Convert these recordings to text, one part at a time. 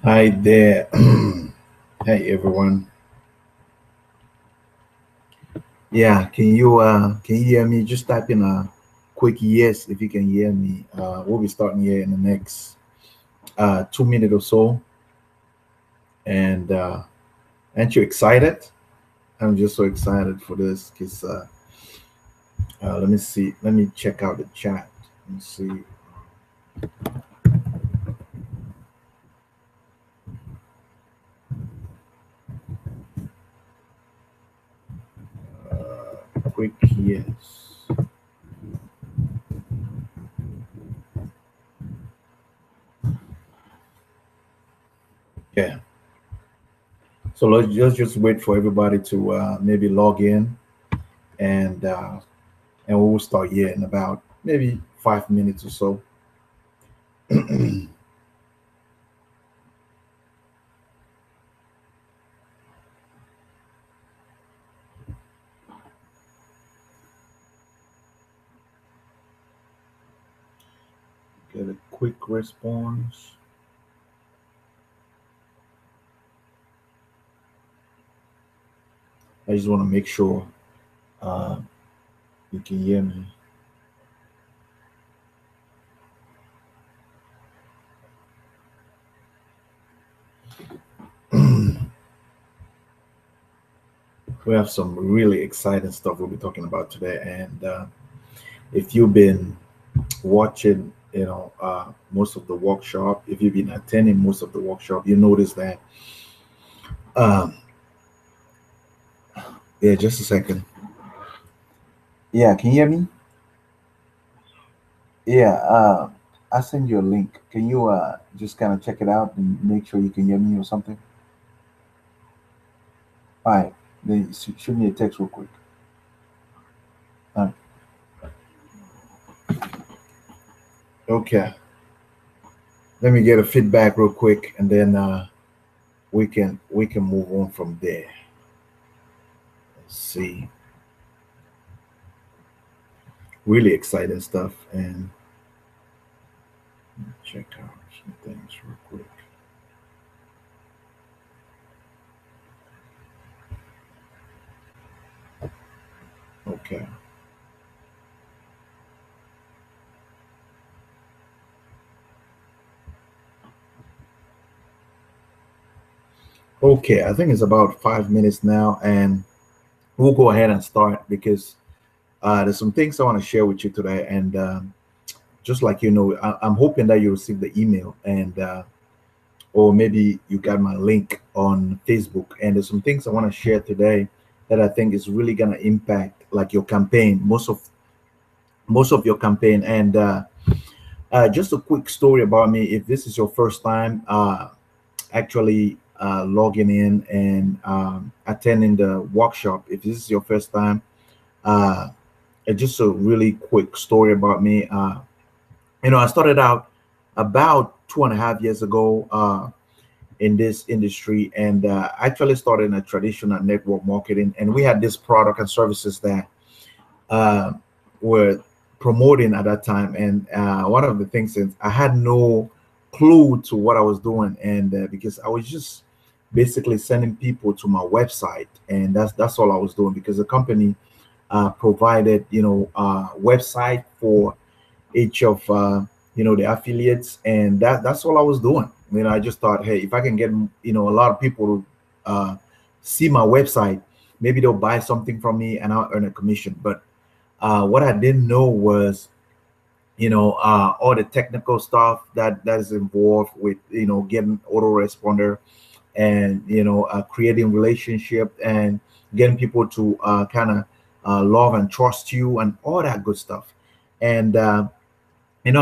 Hi there. Hey everyone. Yeah, can you hear me? Just type in a quick yes if you can hear me. We'll be starting here in the next 2 minutes or so. And aren't you excited? I'm just so excited for this because let me see. Let me check out the chat and see. Quick yes. Yeah. So let's just wait for everybody to maybe log in and uh, and we'll start here in about maybe 5 minutes or so. Get a quick response. I just want to make sure uh, you can hear me. We have some really exciting stuff we'll be talking about today. And if you've been watching, most of the workshop, if you've been attending most of the workshop, you notice that. Um, yeah, just a second. Yeah, can you hear me? Yeah, I send you a link. Can you just kind of check it out and make sure you can hear me or something? All right, then shoot me a text real quick. All right. Okay. Let me get a feedback real quick, and then we can move on from there. Let's see. Really exciting stuff, and check out some things real quick. Okay. Okay, I think it's about 5 minutes now, and we'll go ahead and start because there's some things I want to share with you today. And just like I'm hoping that you received the email, and or maybe you got my link on Facebook. And there's some things I want to share today that I think is really gonna impact like your campaign, most of your campaign. And just a quick story about me. If this is your first time actually logging in and attending the workshop, if this is your first time, uh, just a really quick story about me. I started out about 2.5 years ago in this industry, and actually started in a traditional network marketing. And we had this product and services that uh, were promoting at that time. And one of the things is I had no clue to what I was doing, and because I was just basically sending people to my website, and that's all I was doing because the company provided website for each of the affiliates, and that's all I was doing. I just thought, hey, if I can get a lot of people to see my website, maybe they'll buy something from me and I'll earn a commission. But what I didn't know was, all the technical stuff that is involved with, getting autoresponder and, creating relationship and getting people to kind of love and trust you and all that good stuff. And, I'm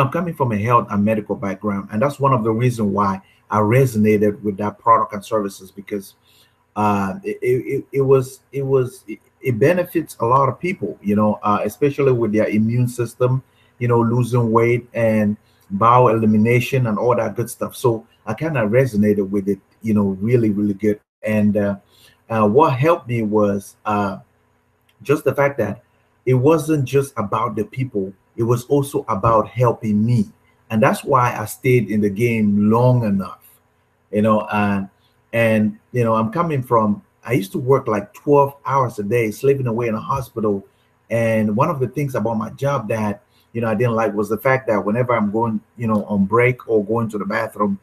coming from a health and medical background, and that's one of the reasons why I resonated with that product and services because it benefits a lot of people, especially with their immune system, losing weight and bowel elimination and all that good stuff. So I kind of resonated with it, really, really good. And what helped me was just the fact that it wasn't just about the people, it was also about helping me. And that's why I stayed in the game long enough. you know, and you know, I'm coming from, I used to work like 12 hours a day, slaving away in a hospital. And one of the things about my job that, you know, I didn't like was the fact that whenever I'm going, you know, on break or going to the bathroom,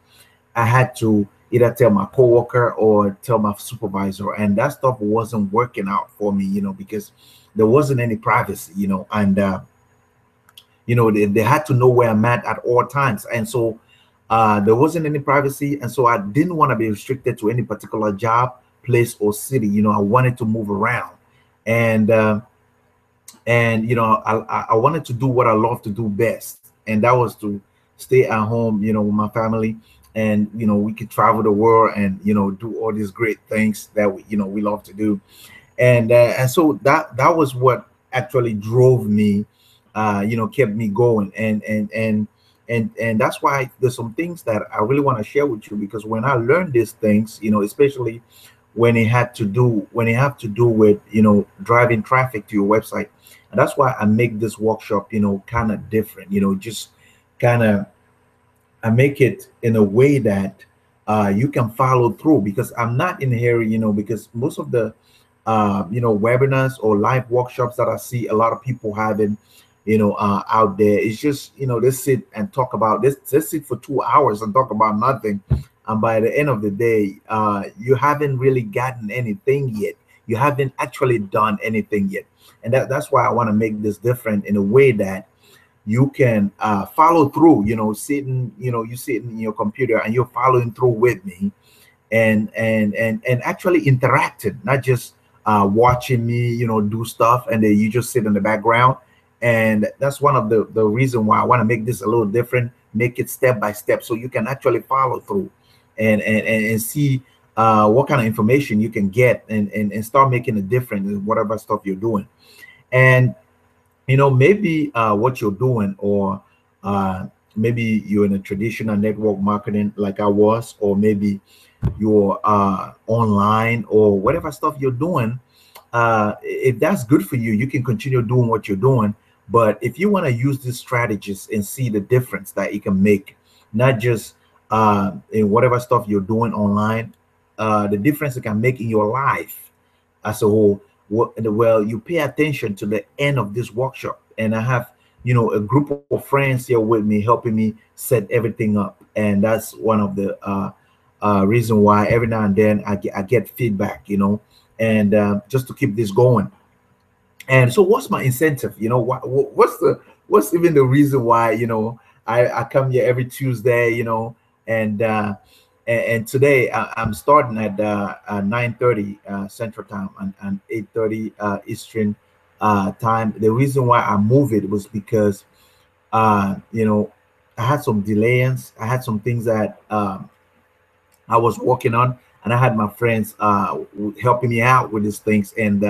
I had to either tell my coworker or tell my supervisor, and that stuff wasn't working out for me, you know, because there wasn't any privacy, you know, and you know, they had to know where I'm at all times, and so there wasn't any privacy, and so I didn't want to be restricted to any particular job, place, or city. You know, I wanted to move around, and you know, I wanted to do what I love to do best, and that was to stay at home, you know, with my family, and you know, we could travel the world and, you know, do all these great things that we, you know, we love to do. And so that was what actually drove me, you know, kept me going. And that's why there's some things that I really want to share with you, because when I learned these things, you know, especially when it have to do with, you know, driving traffic to your website. And that's why I make this workshop, you know, kind of different, you know, just kind of, I make it in a way that you can follow through, because I'm not in a hurry, you know, because most of the you know, webinars or live workshops that I see a lot of people having, you know, out there, it's just, you know, they sit and talk about this, they sit for 2 hours and talk about nothing, and by the end of the day, you haven't really gotten anything yet. You haven't actually done anything yet, and that's why I want to make this different in a way that you can follow through, you know, sitting, you know, you sitting in your computer and you're following through with me, and actually interacting, not just watching me, you know, do stuff and then you just sit in the background. And that's one of the reason why I want to make this a little different, make it step by step, so you can actually follow through and see what kind of information you can get, and start making a difference in whatever stuff you're doing. And you know, maybe what you're doing, or maybe you're in a traditional network marketing like I was, or maybe you're online, or whatever stuff you're doing. If that's good for you, you can continue doing what you're doing. But if you want to use these strategies and see the difference that it can make, not just in whatever stuff you're doing online, the difference it can make in your life as a whole. Well, you pay attention to the end of this workshop, and I have, you know, a group of friends here with me, helping me set everything up. And that's one of the reason why every now and then I get feedback, you know, and just to keep this going. And so what's my incentive, you know, what's even the reason why, you know, I come here every Tuesday, you know, and and today I'm starting at 9:30 Central Time, and 8:30 Eastern time. The reason why I move it was because you know, I had some delays, I had some things that I was working on, and I had my friends helping me out with these things, and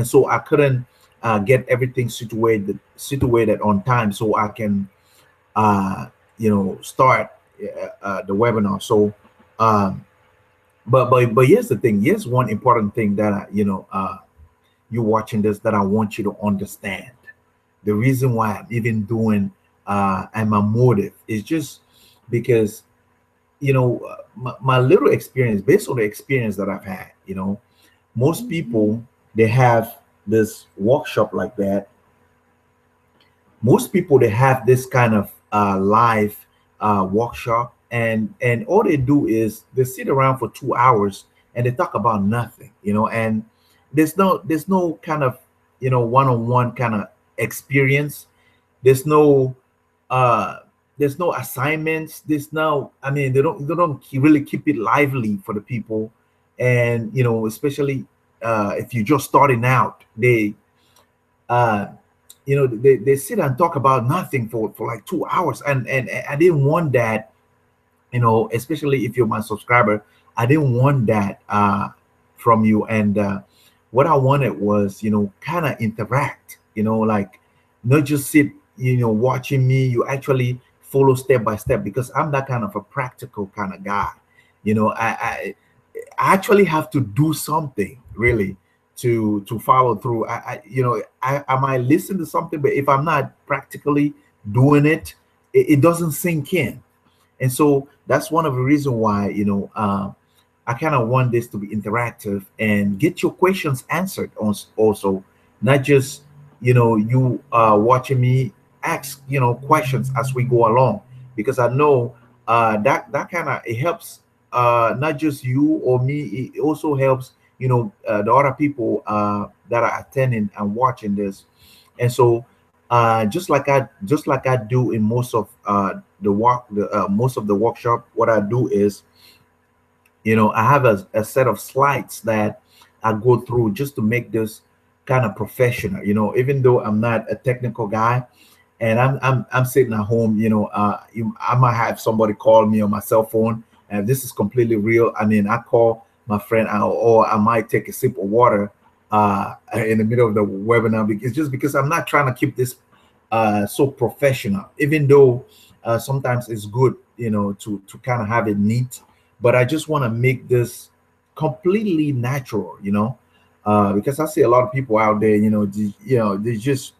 so I couldn't get everything situated on time, so I can you know, start the webinar. So um, but here's the thing. Here's one important thing that you know, you watching this, that I want you to understand. The reason why I'm even doing and my motive is just because, you know, my little experience, based on the experience that I've had, you know, most people, they have this workshop like that. Most people, they have this kind of live workshop, and all they do is they sit around for 2 hours and they talk about nothing, you know, and there's no kind of, you know, one-on-one kind of experience. There's no uh there's no assignments. There's no, I mean, they don't really keep it lively for the people. And you know, especially if you're just starting out, they uh you know, they sit and talk about nothing for like 2 hours, and I didn't want that, you know, especially if you're my subscriber. I didn't want that from you. And what I wanted was, you know, kind of interact, you know, like not just sit, you know, watching me. You actually follow step by step, because I'm that kind of a practical kind of guy. You know, I actually have to do something really to follow through. You know, I might listen to something, but if I'm not practically doing it, it doesn't sink in. And so that's one of the reasons why, I kind of want this to be interactive and get your questions answered also, not just, you watching me ask, questions as we go along, because I know that kind of, it helps not just you or me, it also helps, the other people that are attending and watching this. And so just like I do in most of most of the workshop, what I do is, I have a set of slides that I go through just to make this kind of professional, even though I'm not a technical guy, and I'm sitting at home, I might have somebody call me on my cell phone, and this is completely real. I mean, I call my friend out, or I might take a sip of water in the middle of the webinar, because just because I'm not trying to keep this so professional, even though sometimes it's good, to kind of have it neat, but I just want to make this completely natural, because I see a lot of people out there, they're just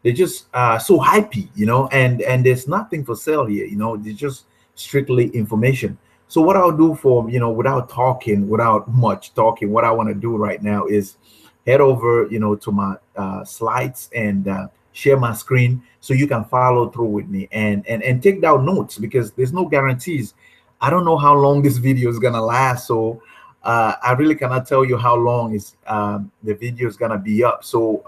so hypey, and there's nothing for sale here, they're just strictly information. So what I'll do for, without much talking, what I want to do right now is head over, to my slides, and share my screen so you can follow through with me, and take down notes, because there's no guarantees. I don't know how long this video is gonna last, so I really cannot tell you how long is the video is gonna be up. So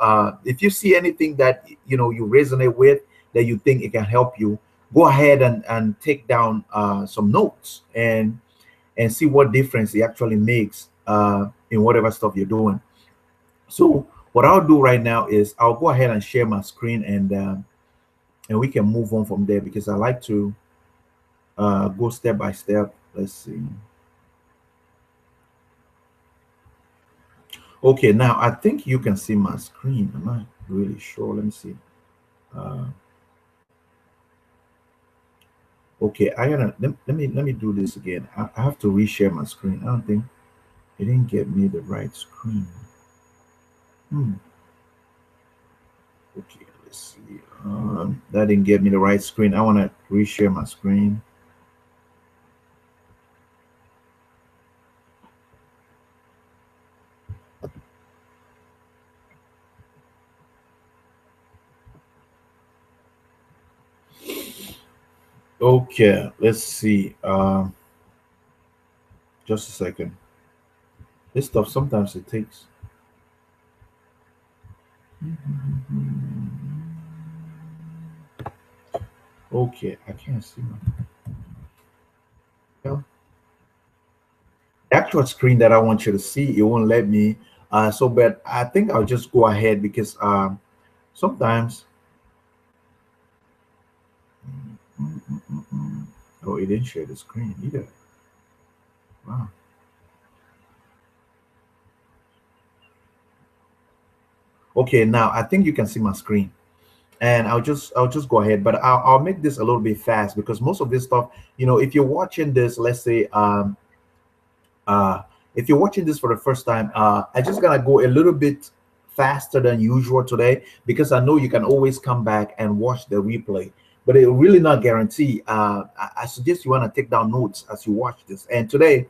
if you see anything that you resonate with, that you think it can help you, go ahead and take down some notes, and see what difference it actually makes in whatever stuff you're doing. So what I'll do right now is I'll go ahead and share my screen, and we can move on from there, because I like to go step by step. Let's see. Okay, now I think you can see my screen. I'm not really sure. Let me see. Okay, let me do this again. I have to reshare my screen. I don't think it didn't get me the right screen. Okay, let's see. That didn't get me the right screen. I want to reshare my screen. Okay, let's see. Just a second. This stuff sometimes it takes. Okay, I can't see my. The actual screen that I want you to see, it won't let me. But I think I'll just go ahead, because sometimes. Oh, it didn't share the screen either. Wow. Okay, now I think you can see my screen, and I'll just go ahead, but I'll make this a little bit fast, because most of this stuff, if you're watching this, let's say, if you're watching this for the first time, I just gonna go a little bit faster than usual today, because I know you can always come back and watch the replay, but it will really not guarantee. I suggest you want to take down notes as you watch this. And today,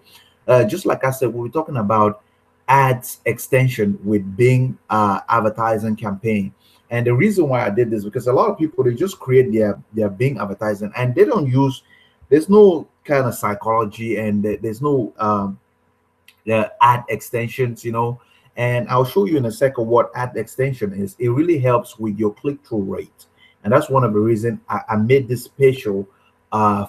just like I said, we'll be talking about ads extension with Bing advertising campaign. And the reason why I did this, because a lot of people, they just create their Bing advertising, and they don't use, there's no kind of psychology, and there's no the ad extensions, and I'll show you in a second what ad extension is. It really helps with your click-through rate, and that's one of the reasons I made this special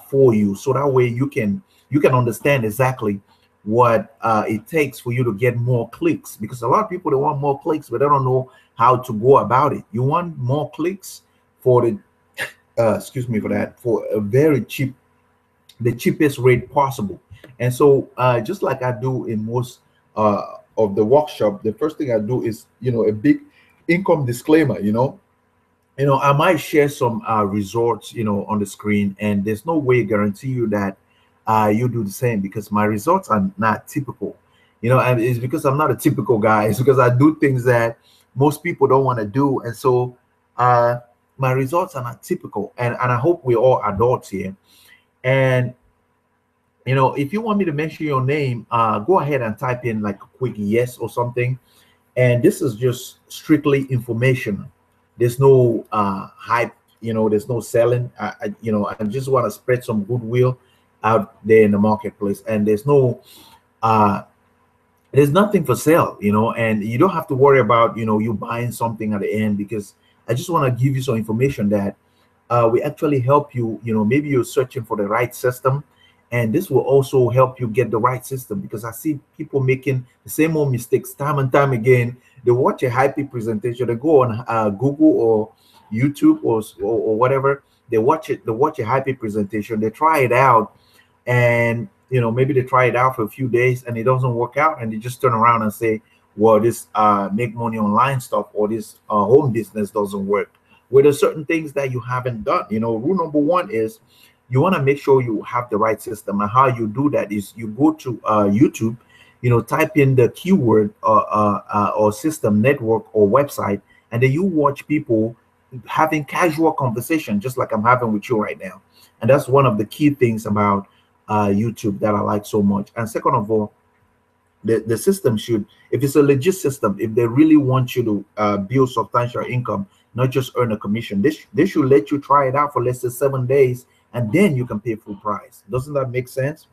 for you, so that way you can understand exactly what it takes for you to get more clicks, because a lot of people, they want more clicks, but they don't know how to go about it. You want more clicks for the excuse me for that, for a very cheap, the cheapest rate possible. And so just like I do in most of the workshop, the first thing I do is, a big income disclaimer. I might share some results, on the screen, and there's no way guarantee you that you do the same, because my results are not typical, and it's because I'm not a typical guy. It's because I do things that most people don't want to do. And so my results are not typical, and I hope we're all adults here. And if you want me to mention your name, go ahead and type in like a quick yes or something. And this is just strictly information. There's no hype, there's no selling. I just want to spread some goodwill out there in the marketplace. And uh there's nothing for sale, and you don't have to worry about you buying something at the end, because I just want to give you some information that we actually help you. Maybe you're searching for the right system, and this will also help you get the right system, because I see people making the same old mistakes time and time again. They watch a hype presentation, they go on Google or YouTube or whatever. They watch a hype presentation, they try it out, and maybe they try it out for a few days and it doesn't work out, and they just turn around and say, well, this make money online stuff, or this home business doesn't work. Well, there's certain things that you haven't done. Rule number one is you want to make sure you have the right system, and how you do that is you go to YouTube, type in the keyword or system, network, or website, and then you watch people having casual conversation just like I'm having with you right now. And that's one of the key things about YouTube that I like so much. And second of all, the system should, if it's a legit system, if they really want you to build substantial income, not just earn a commission, they should let you try it out for let's say 7 days, and then you can pay full price. Doesn't that make sense?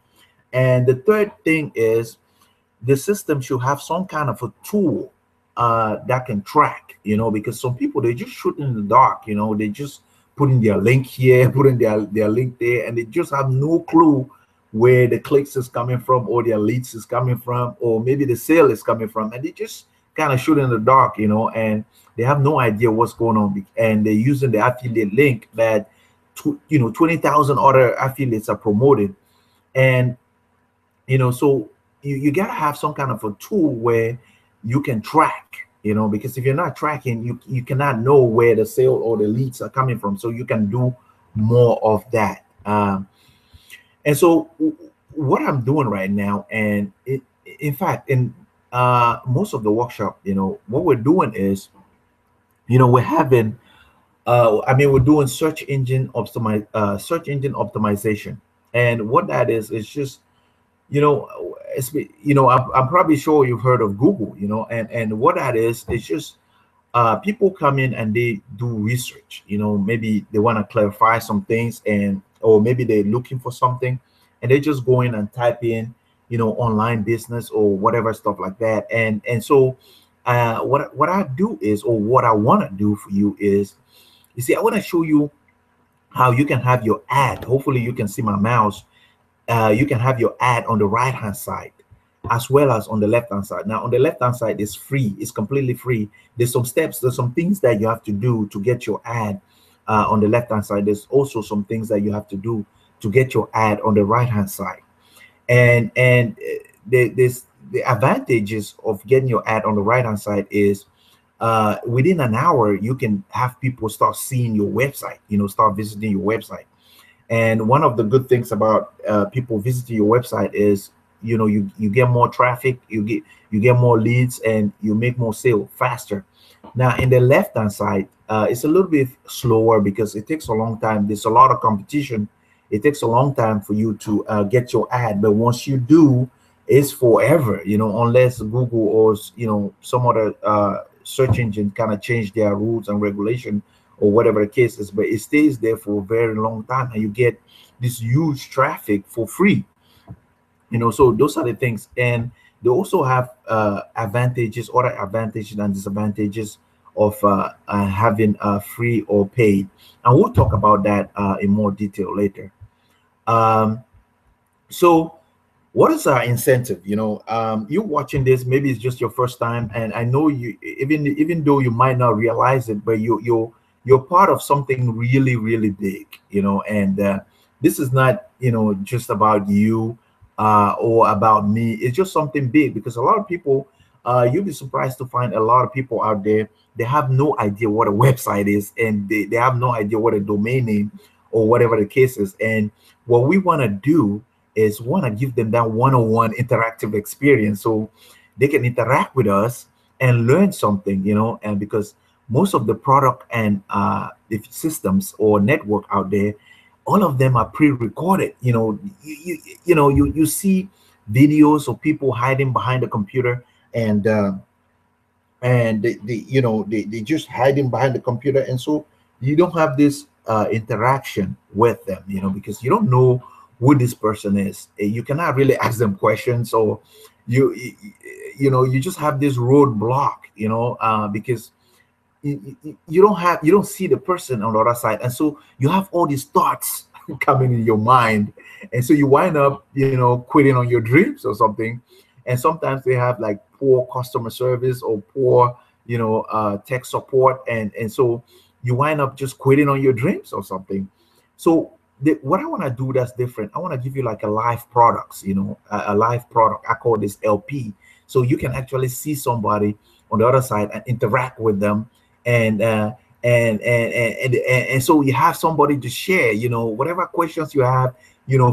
And the third thing is the system should have some kind of a tool that can track, because some people, they just shoot in the dark, they just putting their link here, putting their link there, and they just have no clue where the clicks is coming from, or their leads is coming from, or maybe the sale is coming from, and they just kind of shoot in the dark, and they have no idea what's going on, and they're using the affiliate link that 20,000 other affiliates are promoted. And so you got to have some kind of a tool where you can track, because if you're not tracking, you cannot know where the sale or the leads are coming from, so you can do more of that. And so what I'm doing right now, and in fact, in most of the workshop, what we're doing is, we're having, we're doing search engine optimization. And what that is just, I'm probably sure you've heard of Google, and what that is, it's just people come in and they do research. Maybe they want to clarify some things, or maybe they're looking for something, and they just go in and type in online business or whatever stuff like that. And so what I do is, or what I want to do for you is, you see, I want to show you how you can have your ad. Hopefully you can see my mouse. You can have your ad on the right hand side as well as on the left hand side. Now on the left hand side is free, it's completely free. There's some steps, there's some things that you have to do to get your ad on the left hand side. There's also some things that you have to do to get your ad on the right hand side. And there's the advantages of getting your ad on the right hand side is within an hour you can have people start seeing your website, start visiting your website. And one of the good things about people visiting your website is, you get more traffic, you get more leads, and you make more sale faster. Now in the left hand side, it's a little bit slower because it takes a long time. There's a lot of competition. It takes a long time for you to get your ad, but once you do, it's forever. Unless Google or some other search engine kind of change their rules and regulation or whatever the case is, but it stays there for a very long time, and you get this huge traffic for free. So those are the things. And they also have advantages, other advantages and disadvantages of having free or paid, and we'll talk about that in more detail later. So what is our incentive? You're watching this, maybe it's just your first time, and I know you, even though you might not realize it, but you're part of something really, really big, and this is not just about you or about me. It's just something big, because a lot of people, you'll be surprised to find a lot of people out there, they have no idea what a website is, and they have no idea what a domain name or whatever the case is. And what we want to do is want to give them that one-on-one interactive experience, so they can interact with us and learn something, and because most of the product and if systems or network out there all of them are pre-recorded. You see videos of people hiding behind the computer, and they just hiding behind the computer, and so you don't have this interaction with them, because you don't know who this person is. You cannot really ask them questions, or you just have this roadblock, because you don't see the person on the other side, and so you have all these thoughts coming in your mind, and so you wind up quitting on your dreams or something. And sometimes they have like poor customer service or poor tech support, and so you wind up just quitting on your dreams or something. So what I want to do that's different, I want to give you like a live products, a live product. I call this LP, so you can actually see somebody on the other side and interact with them, and so you have somebody to share, whatever questions you have,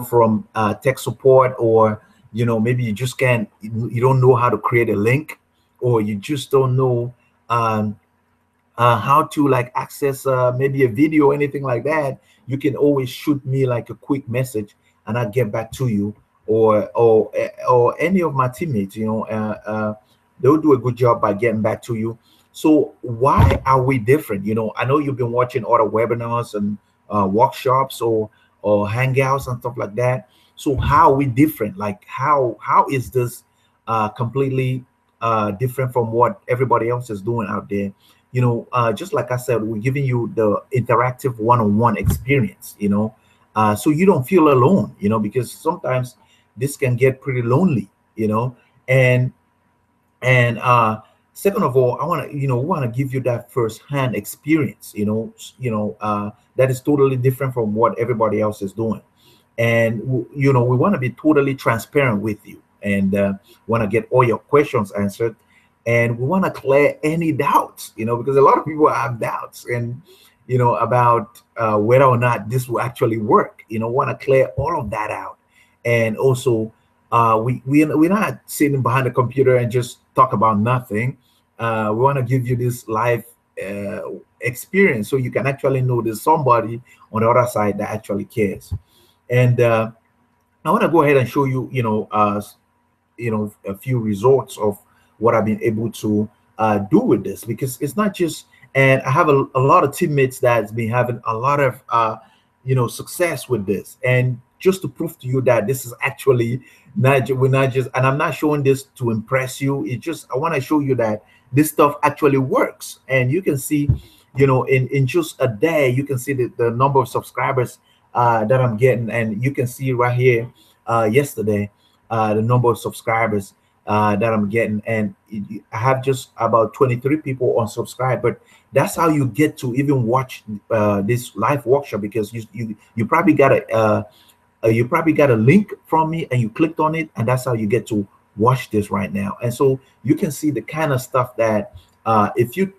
from tech support, or maybe you just can't, you don't know how to create a link, or you just don't know how to like access maybe a video or anything like that. You can always shoot me like a quick message, and I'll get back to you, or any of my teammates. They'll do a good job by getting back to you. So why are we different? I know you've been watching other webinars and workshops or hangouts and stuff like that. So how are we different? Like how is this completely different from what everybody else is doing out there? Just like I said, we're giving you the interactive one-on-one experience, so you don't feel alone, because sometimes this can get pretty lonely, and second of all, I want to, we want to give you that first-hand experience, that is totally different from what everybody else is doing. And, we want to be totally transparent with you, and want to get all your questions answered. And we want to clear any doubts, because a lot of people have doubts, and, about whether or not this will actually work, want to clear all of that out. And also, we're not sitting behind the computer and just talk about nothing. We want to give you this live experience, so you can actually know there's somebody on the other side that actually cares. And I want to go ahead and show you, a few results of what I've been able to do with this, because it's not just. And I have a lot of teammates that's been having a lot of success with this. And just to prove to you that this is actually we're not just, and I'm not showing this to impress you. It's just I want to show you that this stuff actually works. And you can see, in just a day, you can see the number of subscribers that I'm getting, and you can see right here yesterday the number of subscribers that I'm getting, and I have just about 23 people unsubscribed. But that's how you get to even watch this live workshop, because you probably got a link from me, and you clicked on it, and that's how you get to watch this right now. And so you can see the kind of stuff that if you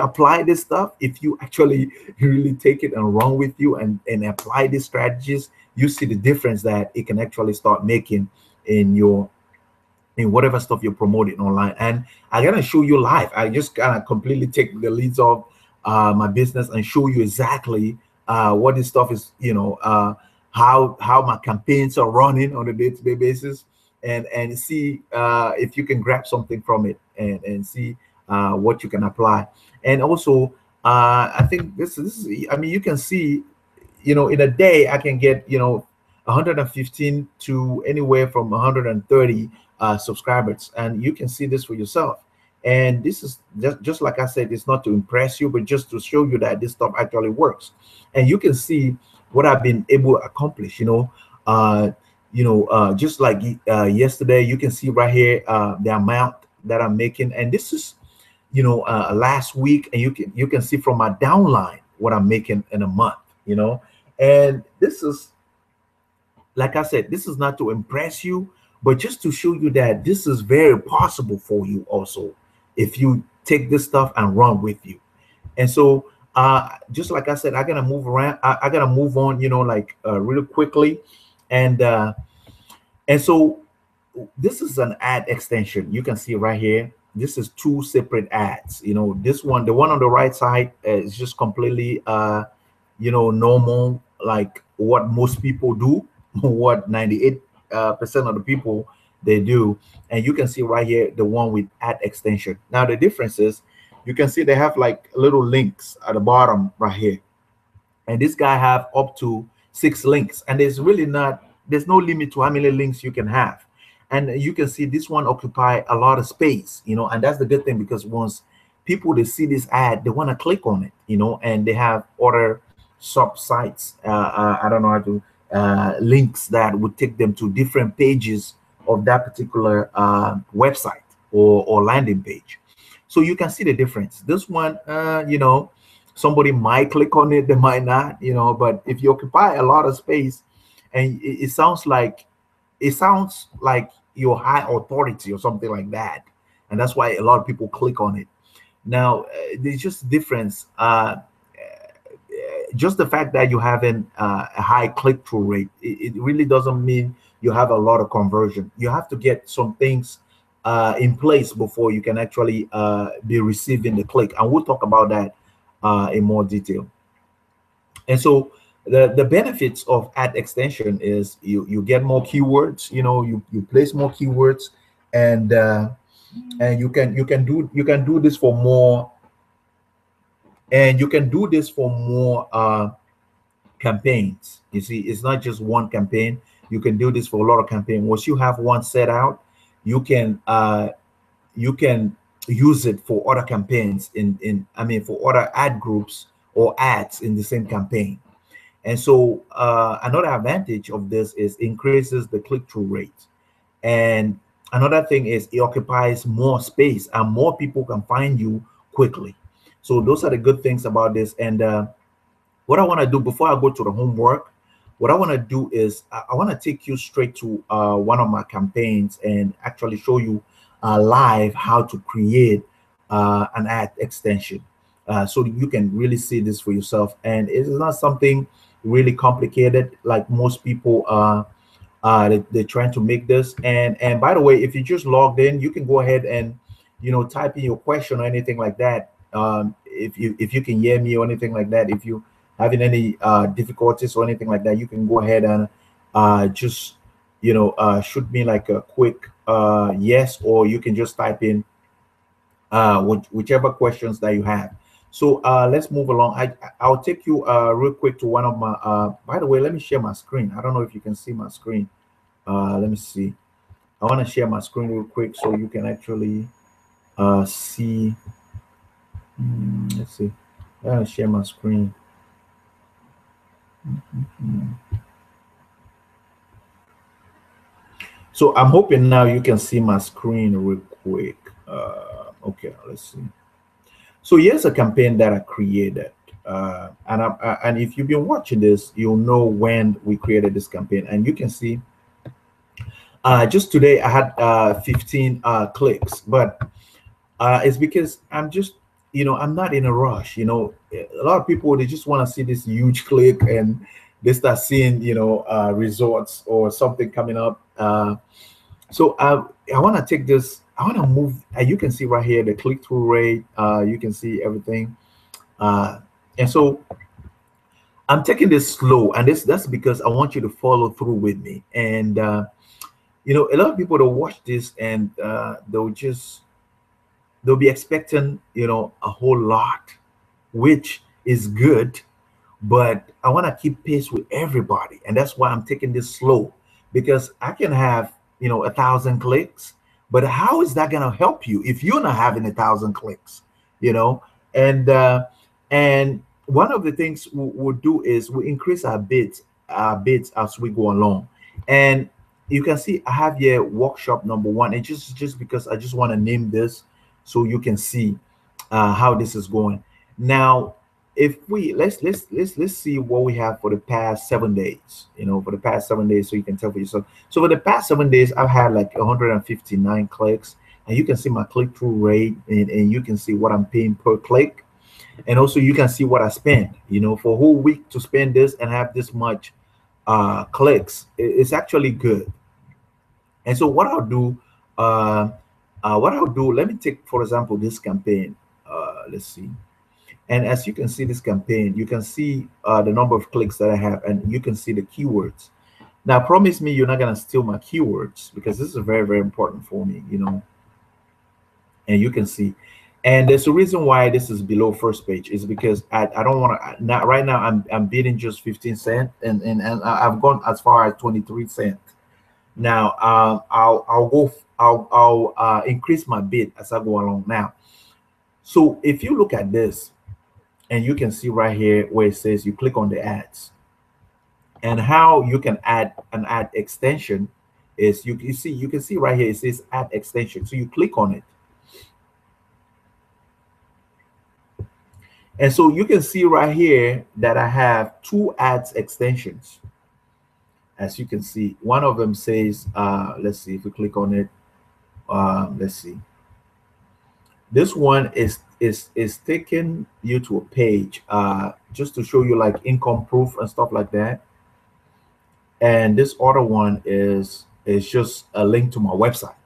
apply this stuff, if you actually really take it and run with you and apply these strategies, you see the difference that it can actually start making in whatever stuff you're promoting online. And I'm gonna show you live. I just kind of completely take the leads off my business and show you exactly what this stuff is, how my campaigns are running on a day-to-day basis, and see if you can grab something from it, and see what you can apply. And also I think this is, I mean, you can see, in a day I can get 115 to anywhere from 130 subscribers, and you can see this for yourself. And this is just like I said, it's not to impress you, but just to show you that this stuff actually works. And you can see what I've been able to accomplish, just like yesterday. You can see right here the amount that I'm making, and this is last week, and you can see from my downline what I'm making in a month. And this is, like I said, this is not to impress you, but just to show you that this is very possible for you also, if you take this stuff and run with you. And so just like I said, I gotta move around. I gotta move on, really quickly. And so this is an ad extension. You can see right here, this is two separate ads. This one, the one on the right side, is just completely normal, like what most people do, what 98% of the people they do. And you can see right here the one with ad extension. Now the difference is you can see they have like little links at the bottom right here, and this guy have up to 6 links, and there's no limit to how many links you can have. And you can see this one occupy a lot of space, and that's the good thing, because once people they see this ad, they want to click on it, and they have other sub sites, I don't know how to links that would take them to different pages of that particular website or landing page. So you can see the difference. This one, somebody might click on it, they might not, but if you occupy a lot of space, and it sounds like your high authority or something like that, and that's why a lot of people click on it. Now there's just difference. Just the fact that you having a high click-through rate, it really doesn't mean you have a lot of conversion. You have to get some things in place before you can actually be receiving the click, and we'll talk about that in more detail. And so the benefits of ad extension is you get more keywords. You place more keywords, and you can do this for more, and you can do this for more campaigns. You see, it's not just one campaign. You can do this for a lot of campaigns. Once you have one set out, you can use it for other campaigns for other ad groups or ads in the same campaign. And so another advantage of this is increases the click-through rate. And another thing is it occupies more space and more people can find you quickly. So those are the good things about this. And what I want to do before I go to the homework, what I want to do is I want to take you straight to one of my campaigns and actually show you live how to create an ad extension, so you can really see this for yourself. And it's not something really complicated like most people they're trying to make this. And by the way, if you just logged in, you can go ahead and type in your question or anything like that. If you can hear me or anything like that, if you having any difficulties or anything like that, you can go ahead and just shoot me like a quick yes, or you can just type in whichever questions that you have. So let's move along. I'll take you real quick to one of my by the way, let me share my screen. I don't know if you can see my screen. Let me see. I want to share my screen real quick so you can actually see. Let's see. I'm gonna share my screen. So I'm hoping now you can see my screen real quick. Okay, let's see. So here's a campaign that I created, and if you've been watching this, you'll know when we created this campaign. And you can see just today I had 15 clicks, but it's because I'm not in a rush. A lot of people, they just want to see this huge click, and they start seeing results or something coming up. So I want to take this. I want to move. You can see right here the click-through rate. You can see everything, and so I'm taking this slow, and that's because I want you to follow through with me. And a lot of people, they'll watch this, and they'll be expecting a whole lot, which is good, but I want to keep pace with everybody, and that's why I'm taking this slow, because I can have 1,000 clicks, but how is that going to help you if you're not having 1,000 clicks? And one of the things we'll do is we increase our bids as we go along. And you can see I have here workshop number 1, and just because I just want to name this so you can see how this is going. Now, if we let's see what we have for the past 7 days. For the past 7 days, so you can tell for yourself. So for the past 7 days, I've had like 159 clicks, and you can see my click-through rate, and you can see what I'm paying per click, and also you can see what I spend. For a whole week to spend this and have this much clicks, it's actually good. And so what I'll do, let me take, for example, this campaign. Let's see. And as you can see this campaign, you can see the number of clicks that I have, and you can see the keywords. Now, promise me you're not going to steal my keywords, because this is very, very important for me, you know. And you can see, and there's a reason why this is below first page, is because I don't want to, not right now, I'm bidding just 15 cents, and I've gone as far as 23 cents. Now, I'll increase my bid as I go along now. So if you look at this, and you can see right here where it says you click on the ads, and how you can add an ad extension is you can see right here it says add extension. So you click on it, and so you can see right here that I have 2 ads extensions. As you can see, one of them says, let's see if we click on it. Let's see. This one is taking you to a page just to show you like income proof and stuff like that. And this other one is just a link to my website,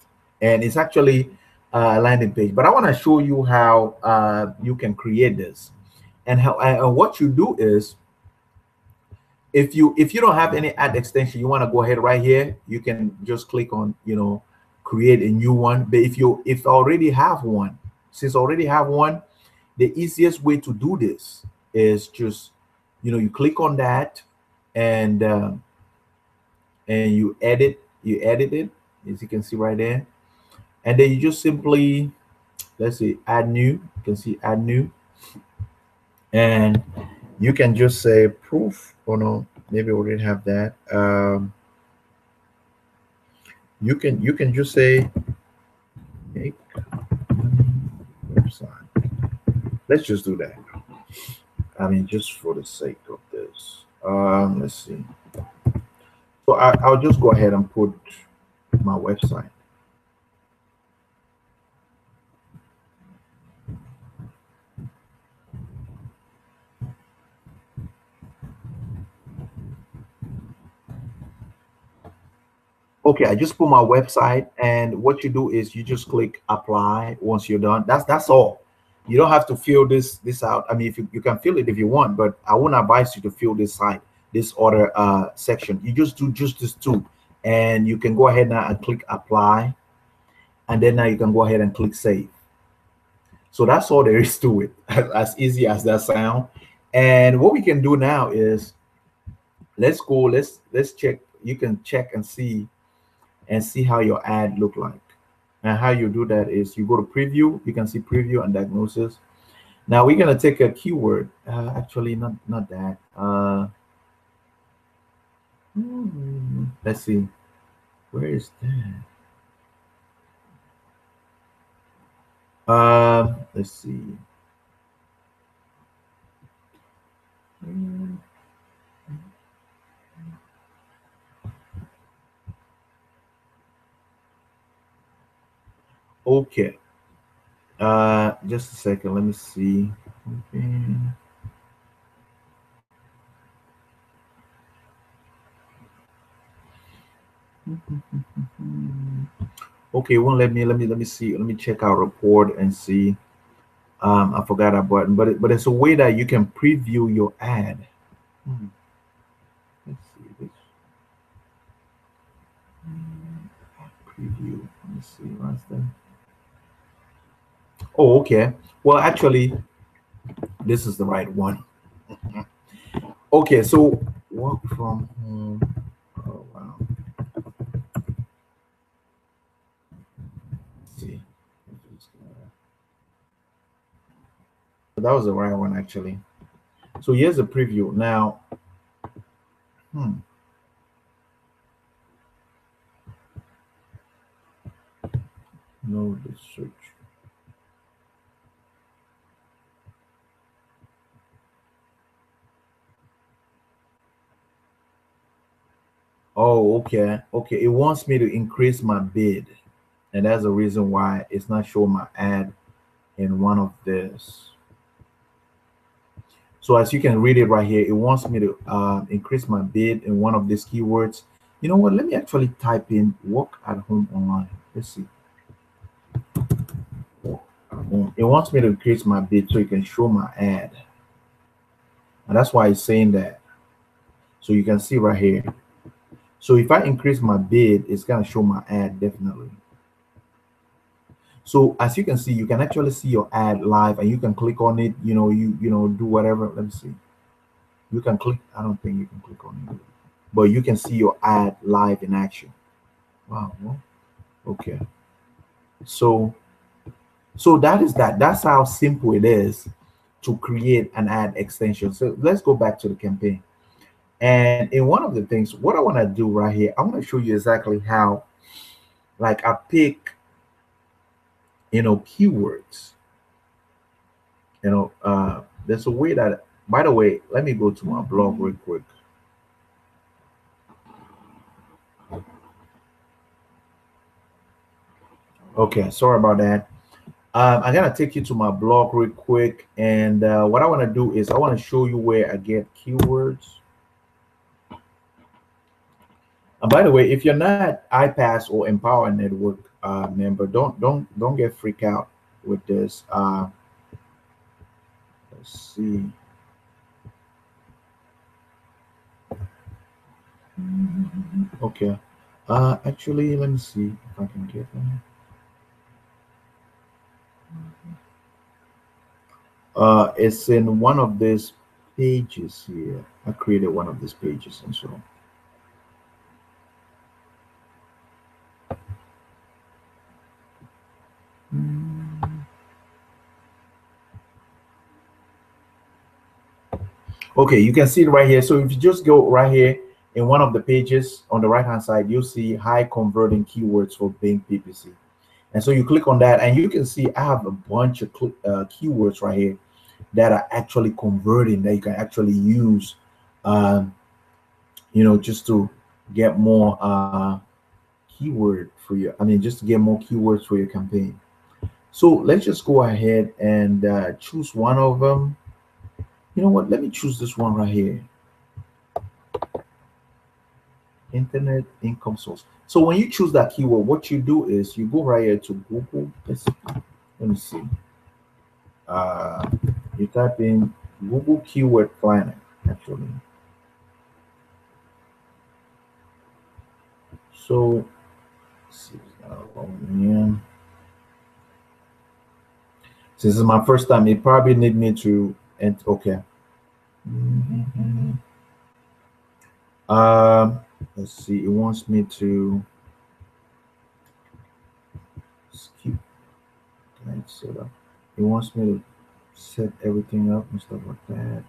and it's actually a landing page. But I want to show you how you can create this, and how and what you do is, if you don't have any ad extension, you want to go ahead right here, you can just click on, you know, create a new one. But if you already have one, since I already have one, the easiest way to do this is just, you know, you click on that, and you edit it, as you can see right there, and then you just simply, let's see, add new. You can see add new, and you can just say proof. Oh no, maybe we already have that. You can just say make website. Let's just do that. I mean, just for the sake of this. Let's see. So I'll just go ahead and put my website. Okay, I just put my website, and what you do is you just click apply once you're done. That's all. You don't have to fill this out. I mean, if you can fill it if you want, but I wouldn't advise you to fill this site, this other section. You just do just this 2, and you can go ahead now and click apply, and then now you can go ahead and click save. So that's all there is to it, as easy as that sound. And what we can do now is, let's go, let's check. You can check and see how your ad look like. And how you do that is you go to preview. You can see preview and diagnosis. Now we're gonna take a keyword. Actually, not that. Let's see. Where is that? Let's see. Okay. Just a second. Let me see. Okay, won't let me see. Let me check our report and see. I forgot our button, but it's a way that you can preview your ad. Let's see this. Preview. Let me see. What's that? Oh, okay. Well, actually, this is the right one. Okay, so work from home. Oh wow. Let's see. That was the right one actually. So here's a preview now. No, the search. Oh, okay. Okay, it wants me to increase my bid, and that's the reason why it's not showing my ad in one of this. So as you can read it right here, it wants me to increase my bid in one of these keywords. You know what? Let me actually type in work at home online. Let's see. Work at It wants me to increase my bid so you can show my ad. And that's why it's saying that. So you can see right here. So if I increase my bid, it's gonna show my ad definitely. So as you can see, you can actually see your ad live and you can click on it, you know, do whatever. Let me see. You can click, I don't think you can click on it, but you can see your ad live in action. Wow. Well, okay. So that's how simple it is to create an ad extension. So let's go back to the campaign. And in one of the things, what I want to do right here, I want to show you exactly how, like, I pick, keywords. There's a way that, by the way, let me go to my blog real quick. Okay, sorry about that. I'm gonna take you to my blog real quick, and what I want to do is I want to show you where I get keywords. And by the way, if you're not iPass or Empower Network member, don't get freaked out with this. Let's see. Okay. Actually, let me see if I can get them. It's in one of these pages here. I created one of these pages, and so. Okay, you can see it right here. So if you just go right here in one of the pages on the right hand side, you'll see high converting keywords for Bing PPC. And so you click on that and you can see I have a bunch of keywords right here that are actually converting, that you can actually use, just to get more keyword for your, just to get more keywords for your campaign. So let's just go ahead and choose one of them. You know what? Let me choose this one right here. Internet income source. So when you choose that keyword, what you do is you go right here to Google. Let me see. You type in Google Keyword Planner, actually. So let's see. This is my first time. It probably need me to, and okay. Let's see. It wants me to skip. Set up. It wants me to set everything up and stuff like that.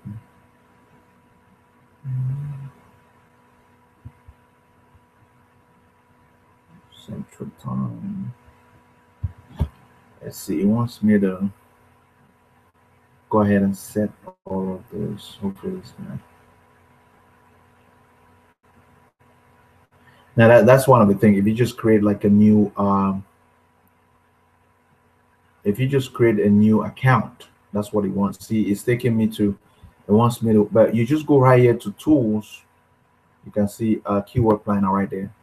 Central time. Let's see. It wants me to go ahead and set all of this. Hopefully it's not. Now that's one of the things. If you just create like a new if you just create a new account, that's what it wants. See, it's taking me to, it wants me to, but you just go right here to tools. You can see a keyword planner right there.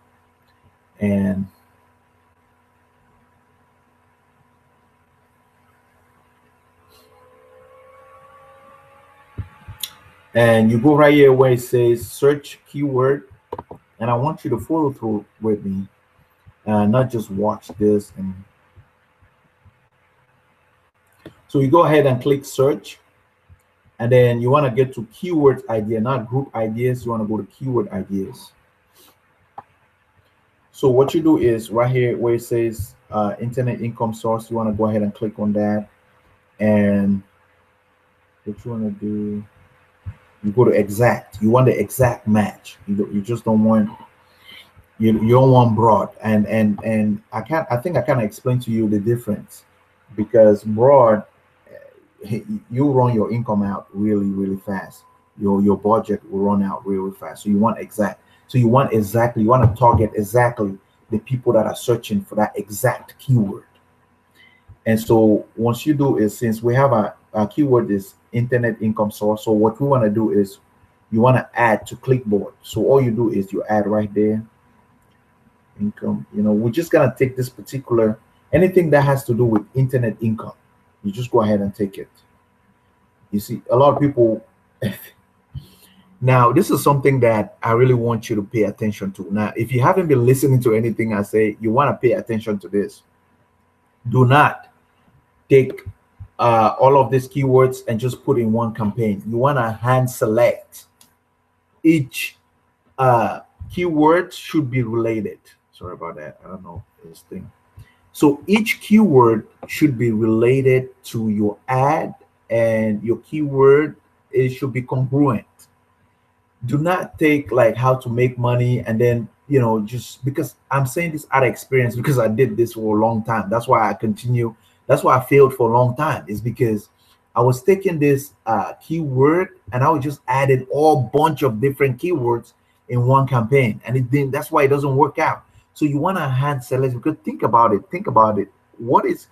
And you go right here where it says search keyword, and I want you to follow through with me, not just watch this. And so you go ahead and click search, and then you want to get to keyword idea, not group ideas. You want to go to keyword ideas. So what you do is right here where it says internet income source, you want to go ahead and click on that. And what you want to do, you go to exact. You want the exact match. You just don't want, you don't want broad. And I think I kind of explained to you the difference, because broad, you run your income out really fast. Your budget will run out really fast. So you want exact. So you want exactly, you want to target exactly the people that are searching for that exact keyword. And so once you do is, since we have our keyword is internet income source, so what we want to do is you want to add to clipboard. So all you do is you add right there income. We're just gonna take this particular, anything that has to do with internet income. You just go ahead and take it. You see, a lot of people. Now, this is something that I really want you to pay attention to. Now, if you haven't been listening to anything I say, you want to pay attention to this. Do not take all of these keywords and just put in one campaign. You want to hand select. Each keyword should be related. Sorry about that. I don't know this thing. So each keyword should be related to your ad, and your keyword, it should be congruent. Do not take like how to make money and then, just because I'm saying this out of experience, because I did this for a long time. That's why I continue. That's why I failed for a long time, is because I was taking this keyword and I was just adding all bunch of different keywords in one campaign, and it didn't. That's why it doesn't work out. So you want to hand select, because think about it. Think about it. What is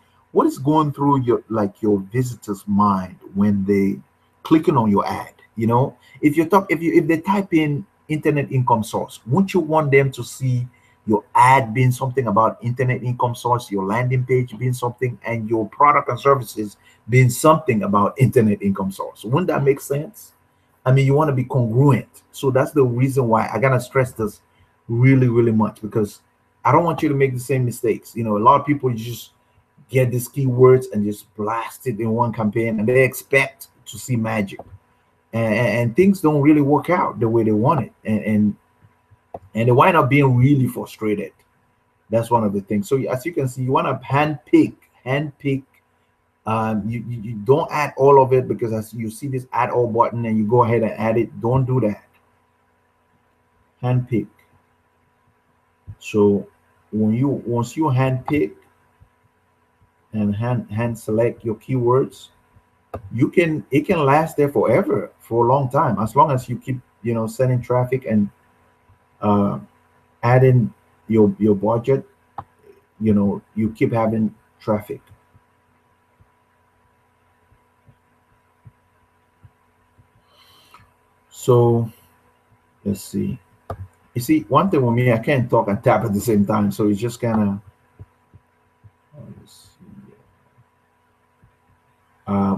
going through your visitors' mind when they clicking on your ad? If they type in internet income source, wouldn't you want them to see your ad being something about internet income source, your landing page being something, and your product and services being something about internet income source? Wouldn't that make sense? I mean, you want to be congruent. So that's the reason why I gotta stress this really, really much, because I don't want you to make the same mistakes. A lot of people just get these keywords and just blast it in one campaign, and they expect to see magic, and things don't really work out the way they want it, and they wind up being really frustrated. That's one of the things. So as you can see, you want to handpick. You don't add all of it, because as you see this add all button and you go ahead and add it, don't do that. Handpick. So once you handpick and hand select your keywords, it can last there forever, for a long time, as long as you keep sending traffic and uh, adding your budget. You keep having traffic. So let's see. You see, one thing with me, I can't talk and tap at the same time, so it's just kind of.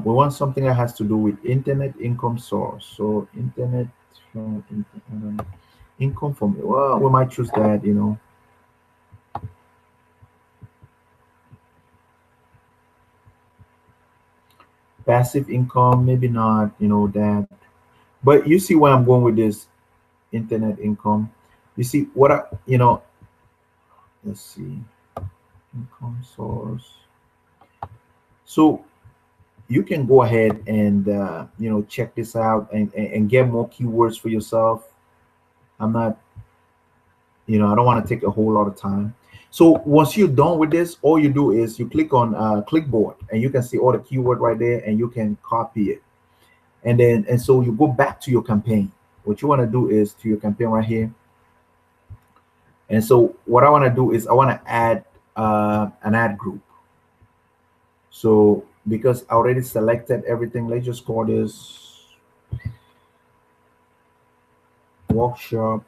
We want something that has to do with internet income source. So internet from income from, well, we might choose that. Passive income, maybe not, that. But you see where I'm going with this internet income. You see what let's see, income source. So you can go ahead and check this out and get more keywords for yourself. I'm not, I don't want to take a whole lot of time. So once you're done with this, all you do is you click on clipboard, and you can see all the keyword right there, and you can copy it. And so you go back to your campaign. What you want to do is to your campaign right here. And so what I want to do is I want to add an ad group. So because I already selected everything, let's just call this workshop.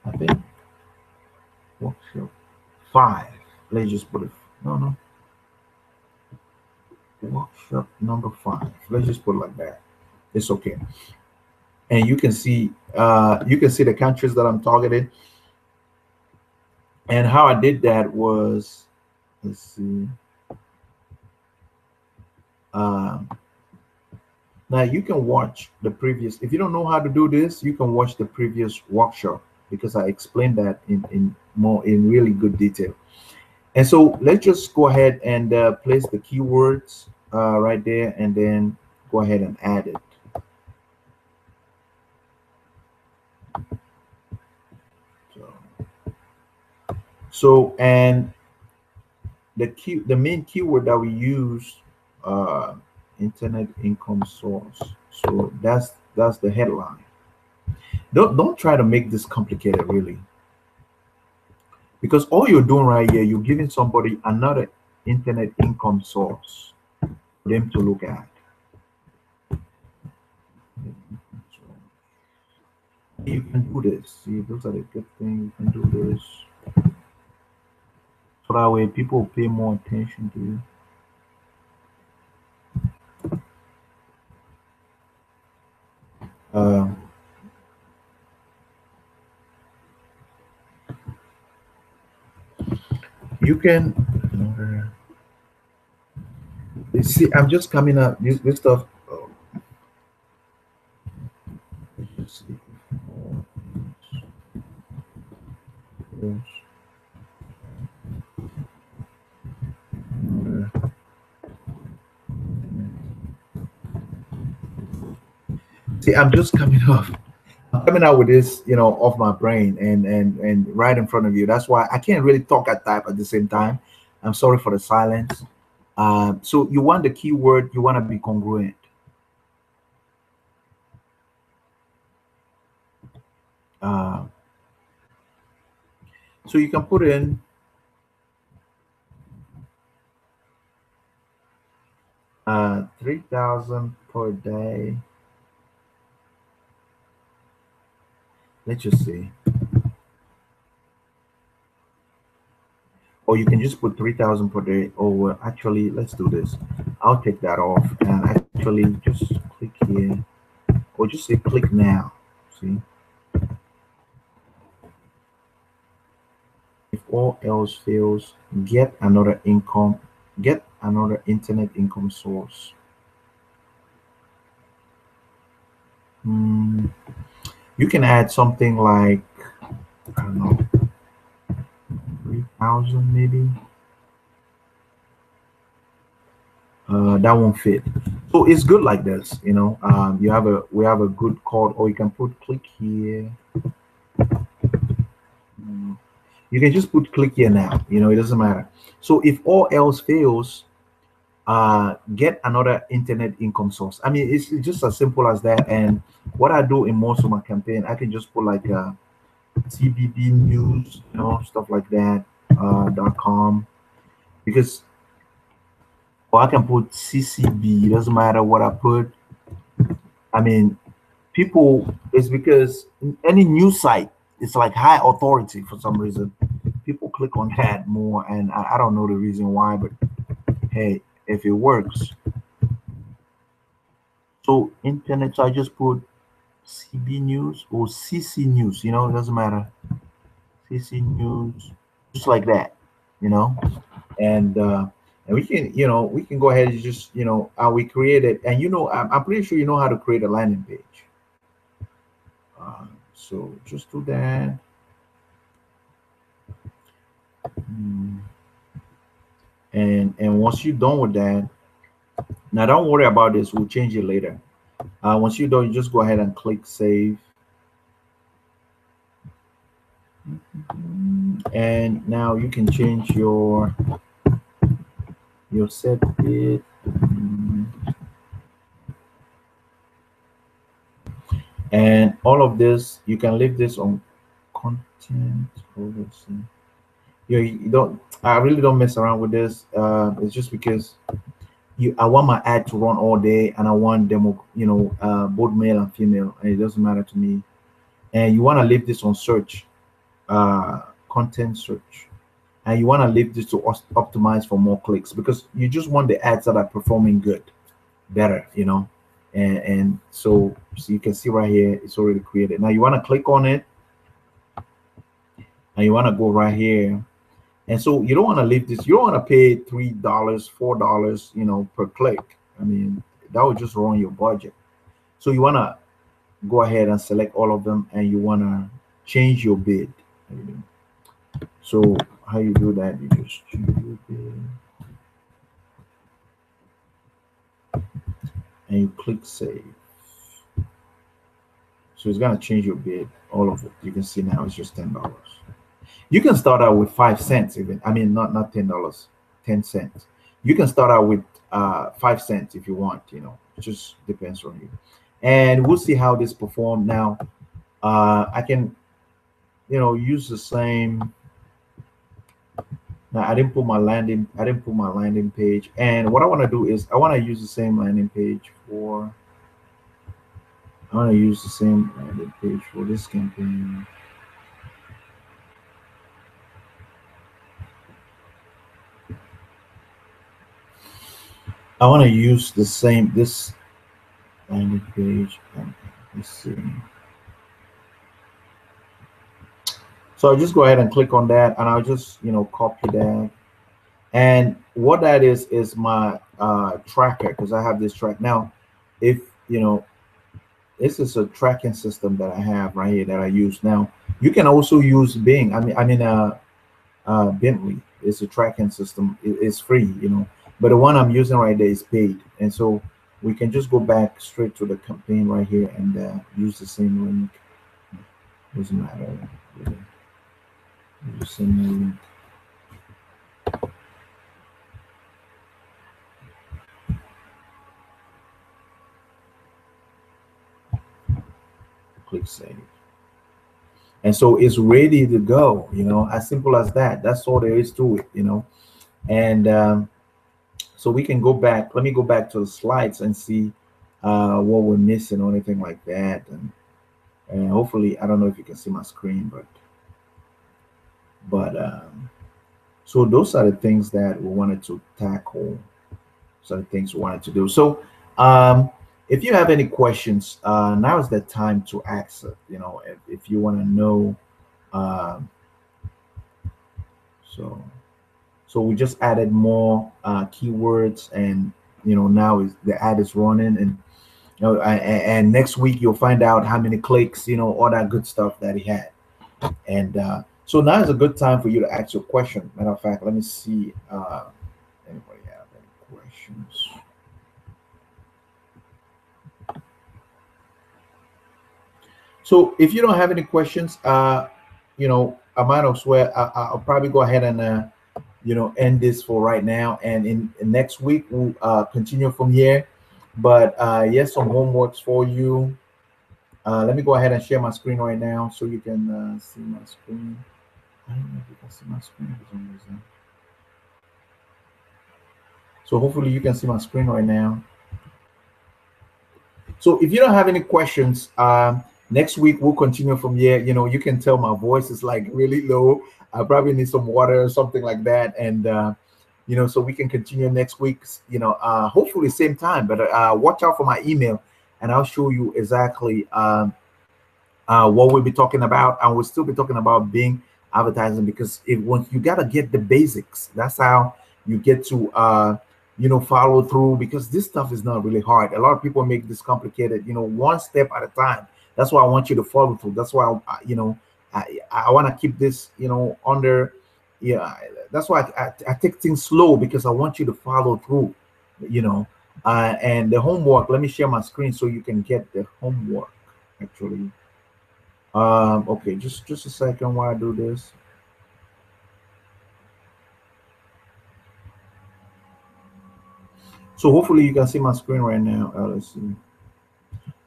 I think workshop 5. Let's just put it. No. Workshop number 5. Let's just put it like that. It's okay. And you can see the countries that I'm targeting. And how I did that was, let's see. Now you can watch the previous. If you don't know how to do this, you can watch the previous workshop, because I explained that in really good detail. And so let's just go ahead and place the keywords right there, and then go ahead and add it. So and the main keyword that we use, internet income source. So that's the headline. Don't try to make this complicated, really, because all you're doing right here, you're giving somebody another internet income source for them to look at. You can do this. See, those are the good things. You can do this. so that way people pay more attention to you. Uh, you can you see. I'm just coming up this stuff. Let's see. See, I'm just coming off. I'm coming out with this, off my brain and right in front of you. That's why I can't really talk and type at the same time. I'm sorry for the silence. So you want the keyword, you want to be congruent. Uh, so you can put in 3,000 per day. Let's just see. Or you can just put 3,000 per day. Or actually, let's do this. I'll take that off and actually just click here. Or just say click now. See? If all else fails, get another internet income source. Hmm, you can add something like, I don't know, 3,000 maybe. That won't fit. So it's good like this, we have a good code, or you can put click here. Mm, You can just put click here now, it doesn't matter. So if all else fails, get another internet income source. I mean, it's just as simple as that. And what I do in most of my campaign, I can just put like TBB news, stuff like that, .com, because, or I can put CCB. It doesn't matter what I put. I mean, people, it's because any news site, it's like high authority for some reason. People click on that more, and I don't know the reason why, but hey, if it works. So internet, so I just put CB News or CC News, it doesn't matter. CC News, just like that, you know, and we can, we can go ahead and just, we create it, and I'm pretty sure you know how to create a landing page. So just do that. Mm, and once you're done with that, now don't worry about this. We'll change it later. Once you're done, you just go ahead and click save. And now you can change your set bid. And all of this, you can leave this on content. Oh, let's see. You don't. I really don't mess around with this. It's just because I want my ad to run all day, and I want them, both male and female, and it doesn't matter to me. And you want to leave this on search, content search, and you want to leave this to optimize for more clicks, because you just want the ads that are performing good, better, and so you can see right here, it's already created. Now you want to click on it, and you want to go right here. And so you don't want to leave this. You don't want to pay $3, $4, per click. I mean, that would just ruin your budget. So you want to go ahead and select all of them, and you want to change your bid. So how you do that? You just change your bid, and you click save. So it's gonna change your bid, all of it. You can see now it's just $10. You can start out with 5 cents even. I mean, not $10, 10 cents. You can start out with 5 cents if you want. It just depends on you. And we'll see how this perform now. I can, use the same. Now I didn't put my landing page. And what I want to do is I want to use the same landing page for. I want to use the same landing page for this campaign. I want to use the same this landing page. Let's see. So I'll just go ahead and click on that, and I'll just copy that. And what that is my tracker, because I have this track now. If this is a tracking system that I have right here that I use now. You can also use Bing. Bentley is a tracking system. It's free, but the one I'm using right there is paid, and so we can just go back straight to the campaign right here and use the same link. Doesn't matter. Really. Use the same link. Click save. And so it's ready to go, as simple as that. That's all there is to it, And so we can go back. Let me go back to the slides and see what we're missing or anything like that. And hopefully, I don't know if you can see my screen, but so those are the things that we wanted to tackle. So the things we wanted to do. So if you have any questions, now is the time to ask it. If you want to know. So we just added more keywords, and now is the ad is running, and and next week you'll find out how many clicks, all that good stuff that he had. And so now is a good time for you to ask your question. Matter of fact, let me see. Anybody have any questions? So if you don't have any questions, I might as well. I'll probably go ahead and end this for right now. And in next week we'll continue from here. But yes, some homeworks for you. Let me go ahead and share my screen right now so you can see my screen. I don't know if you can see my screen for some reason. So hopefully you can see my screen right now. So if you don't have any questions, next week we'll continue from here. You can tell my voice is like really low. I probably need some water or something like that. And so we can continue next week, hopefully same time. But watch out for my email, and I'll show you exactly what we'll be talking about. And we'll still be talking about Bing advertising, because once you got to get the basics. That's how you get to follow through, because this stuff is not really hard. A lot of people make this complicated, one step at a time. That's why I want you to follow through. That's why I want to keep this under. That's why I take things slow, because I want you to follow through. And the homework, let me share my screen so you can get the homework actually. Okay, just a second while I do this. So hopefully you can see my screen right now. Let's see.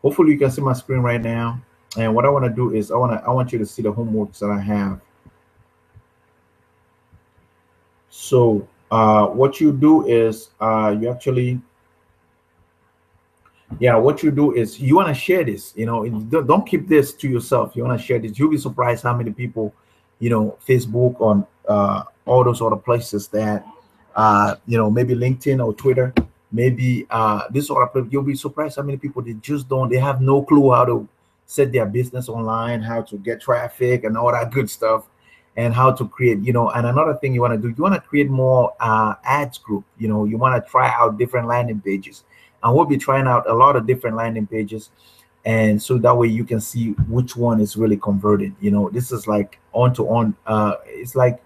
Hopefully you can see my screen right now. And what I want to do is I want you to see the homeworks that I have. So what you do is you actually, what you do is you want to share this. Don't keep this to yourself. You want to share this. You'll be surprised how many people, Facebook, on all those other places that maybe LinkedIn or Twitter, maybe this sort of place. You'll be surprised how many people they have no clue how to set their business online, how to get traffic and all that good stuff, and how to create, and another thing you want to do, you want to create more ads group. You want to try out different landing pages, and we'll be trying out a lot of different landing pages, and so that way you can see which one is really converted. This is like on to on. It's like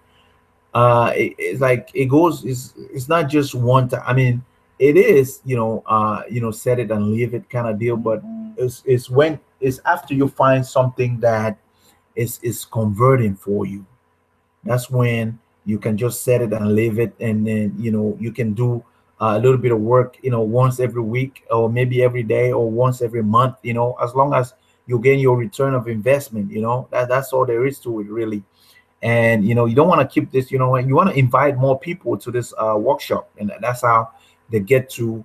it goes. It's not just one time. I mean, it is set it and leave it kind of deal, but it's after you find something that is converting for you. That's when you can just set it and leave it, and then you can do a little bit of work once every week, or maybe every day, or once every month, as long as you gain your return of investment. That's all there is to it, really. And you don't want to keep this, you want to invite more people to this workshop, and that's how they get to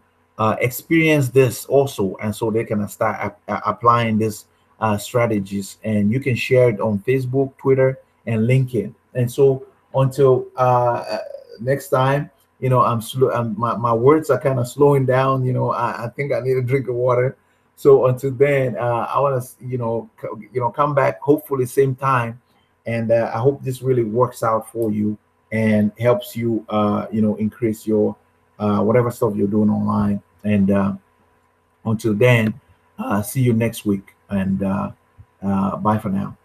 experience this also, and so they can start applying this strategies. And you can share it on Facebook, Twitter, and LinkedIn. And so until next time, you know, I'm slow. My words are kind of slowing down. You know, I think I need a drink of water. So until then, I want to, come back hopefully same time, and I hope this really works out for you and helps you, increase your whatever stuff you're doing online. And until then, see you next week, and bye for now.